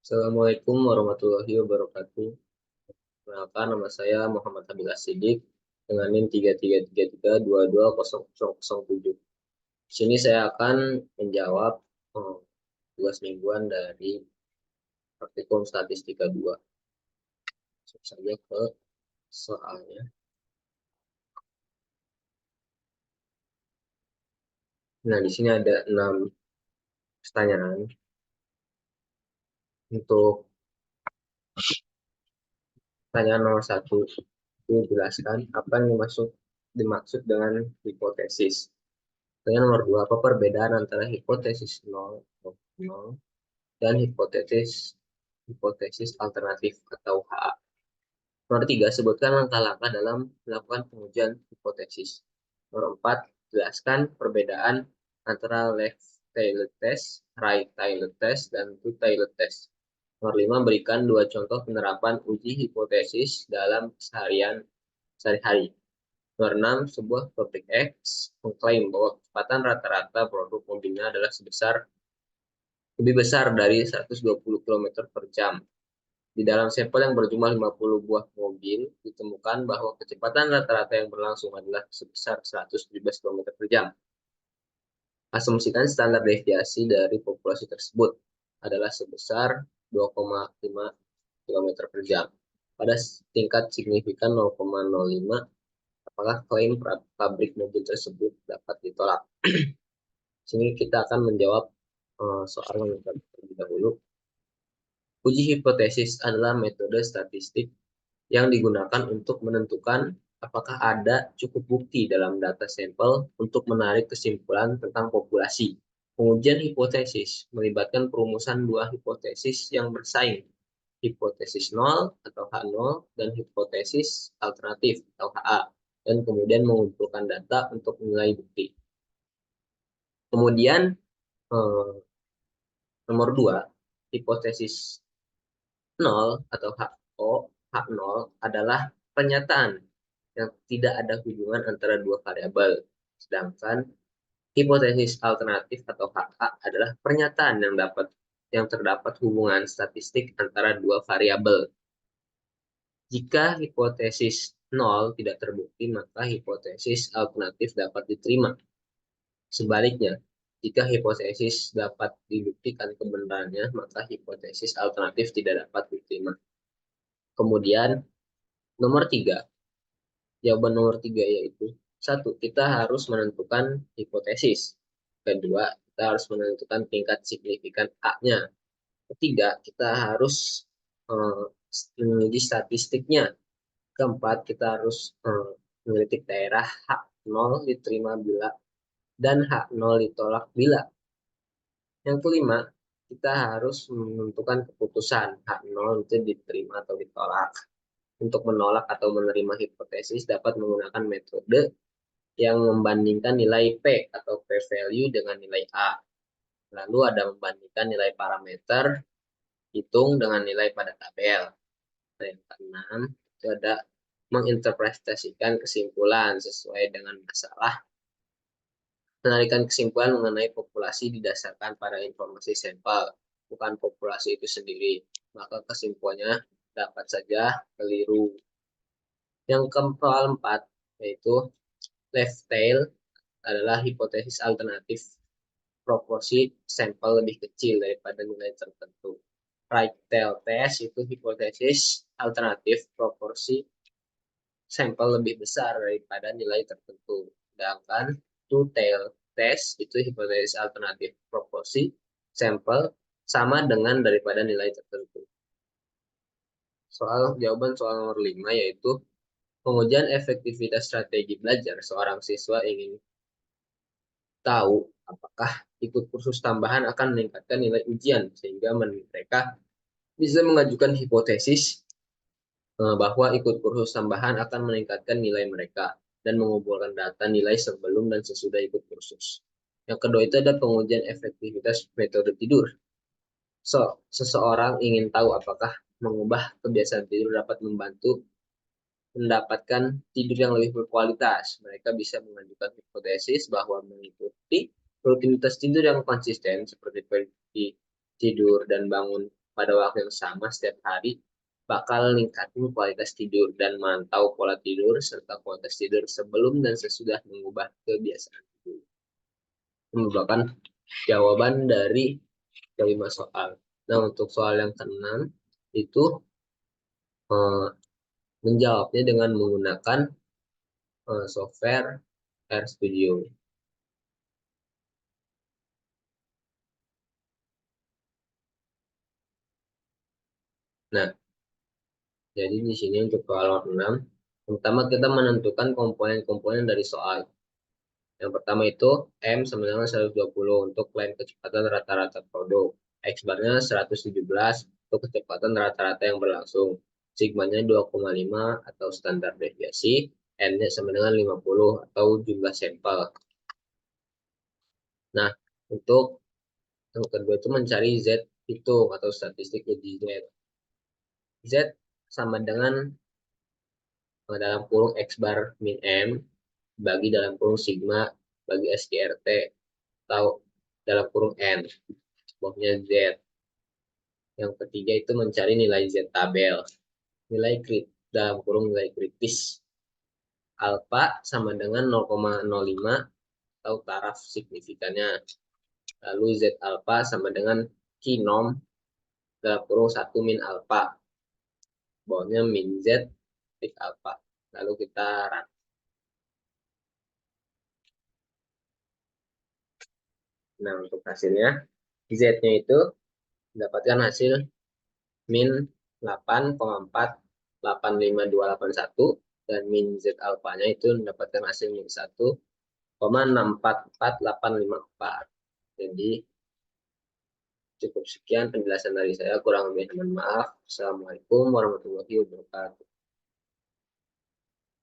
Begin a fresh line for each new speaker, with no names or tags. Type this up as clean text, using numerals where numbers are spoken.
Assalamualaikum warahmatullahi wabarakatuh. Perkenalkan, nama saya Muhammad Habil Asidik dengan NIM 3333220007. Di sini saya akan menjawab tugas mingguan dari praktikum statistika 2. Langsung saja ke soalnya. Nah, di sini ada 6 pertanyaan. Untuk pertanyaan nomor 1, dijelaskan apa yang dimaksud dengan hipotesis. Pertanyaan nomor 2, apa perbedaan antara hipotesis 0 dan hipotesis alternatif atau HA. Nomor 3, sebutkan langkah-langkah dalam melakukan pengujian hipotesis. Nomor 4, jelaskan perbedaan antara left-tailed test, right-tailed test, dan two-tailed test. Nomor 5, berikan 2 contoh penerapan uji hipotesis dalam sehari-hari. Nomor 6, sebuah pabrik X mengklaim bahwa kecepatan rata-rata produk mobilnya adalah lebih besar dari 120 km per jam. Di dalam sampel yang berjumlah 50 buah mobil, ditemukan bahwa kecepatan rata-rata yang berlangsung adalah sebesar 117 km per jam. Asumsikan standar deviasi dari populasi tersebut adalah sebesar 2,5 km per jam. Pada tingkat signifikan 0,05, apakah klaim pabrik mobil tersebut dapat ditolak? Sini kita akan menjawab soal yang terlebih dahulu. Uji hipotesis adalah metode statistik yang digunakan untuk menentukan apakah ada cukup bukti dalam data sampel untuk menarik kesimpulan tentang populasi. Pengujian hipotesis melibatkan perumusan dua hipotesis yang bersaing, hipotesis 0 atau H0 dan hipotesis alternatif atau HA, dan kemudian mengumpulkan data untuk menilai bukti. Kemudian nomor 2, hipotesis 0 atau H0 adalah pernyataan yang tidak ada hubungan antara dua variabel. Sedangkan hipotesis alternatif atau HA adalah pernyataan yang terdapat hubungan statistik antara dua variabel. Jika hipotesis 0 tidak terbukti, maka hipotesis alternatif dapat diterima. Sebaliknya, jika hipotesis dapat dibuktikan kebenarannya, maka hipotesis alternatif tidak dapat diterima. Kemudian nomor 3, jawaban nomor 3 yaitu 1, kita harus menentukan hipotesis. Kedua, kita harus menentukan tingkat signifikan A-nya. Ketiga, kita harus menguji statistiknya. Keempat, kita harus mengkritik daerah H0 diterima bila dan H0 ditolak bila. Yang kelima, kita harus menentukan keputusan H0 itu diterima atau ditolak. Untuk menolak atau menerima hipotesis dapat menggunakan metode yang membandingkan nilai P atau P-value dengan nilai A. Lalu ada membandingkan nilai parameter, hitung dengan nilai pada tabel. Yang keenam, itu ada menginterpretasikan kesimpulan sesuai dengan masalah. Menarikan kesimpulan mengenai populasi didasarkan pada informasi sampel, bukan populasi itu sendiri. Maka kesimpulannya dapat saja keliru. Yang keempat, yaitu left tail adalah hipotesis alternatif, proporsi sampel lebih kecil daripada nilai tertentu. Right tail test itu hipotesis alternatif, proporsi sampel lebih besar daripada nilai tertentu. Sedangkan two tail test itu hipotesis alternatif, proporsi sampel sama dengan daripada nilai tertentu. Jawaban soal nomor 5 yaitu pengujian efektivitas strategi belajar. Seorang siswa ingin tahu apakah ikut kursus tambahan akan meningkatkan nilai ujian sehingga mereka bisa mengajukan hipotesis bahwa ikut kursus tambahan akan meningkatkan nilai mereka dan mengumpulkan data nilai sebelum dan sesudah ikut kursus. Yang kedua itu ada pengujian efektivitas metode tidur. Seseorang ingin tahu apakah mengubah kebiasaan tidur dapat membantu mendapatkan tidur yang lebih berkualitas. Mereka bisa mengajukan hipotesis bahwa mengikuti rutinitas tidur yang konsisten seperti tidur dan bangun pada waktu yang sama setiap hari bakal meningkatkan kualitas tidur dan mantau pola tidur serta kualitas tidur sebelum dan sesudah mengubah kebiasaan tidur. Merupakan jawaban dari kelima soal. Nah, untuk soal yang keenam itu eh, menjawabnya dengan menggunakan software RStudio. Nah, jadi di sini untuk soal 6, pertama kita menentukan komponen-komponen dari soal. Yang pertama itu M sama dengan 120 untuk lain kecepatan rata-rata produk. X barnya 117 untuk kecepatan rata-rata yang berlangsung. Sigmanya 2,5 atau standar deviasi. N-nya sama dengan 50 atau jumlah sampel. Nah, untuk yang kedua itu mencari Z hitung atau statistik uji Z. Z sama dengan dalam kurung X bar min M bagi dalam kurung sigma bagi SQRT atau dalam kurung N. Bawahnya Z. Yang ketiga itu mencari nilai Z tabel. Nilai dalam kurung nilai kritis. Alfa sama dengan 0,05 atau taraf signifikannya. Lalu Z alfa sama dengan kinom dalam kurung 1 min alfa. Bawahnya min Z titik alfa. Lalu kita run. Nah, untuk hasilnya, Z-nya itu mendapatkan hasil min 8,485,281 dan min Z alfanya itu mendapatkan hasil min 1,644,854. Jadi cukup sekian penjelasan dari saya, kurang lebih mohon maaf. Assalamualaikum warahmatullahi wabarakatuh.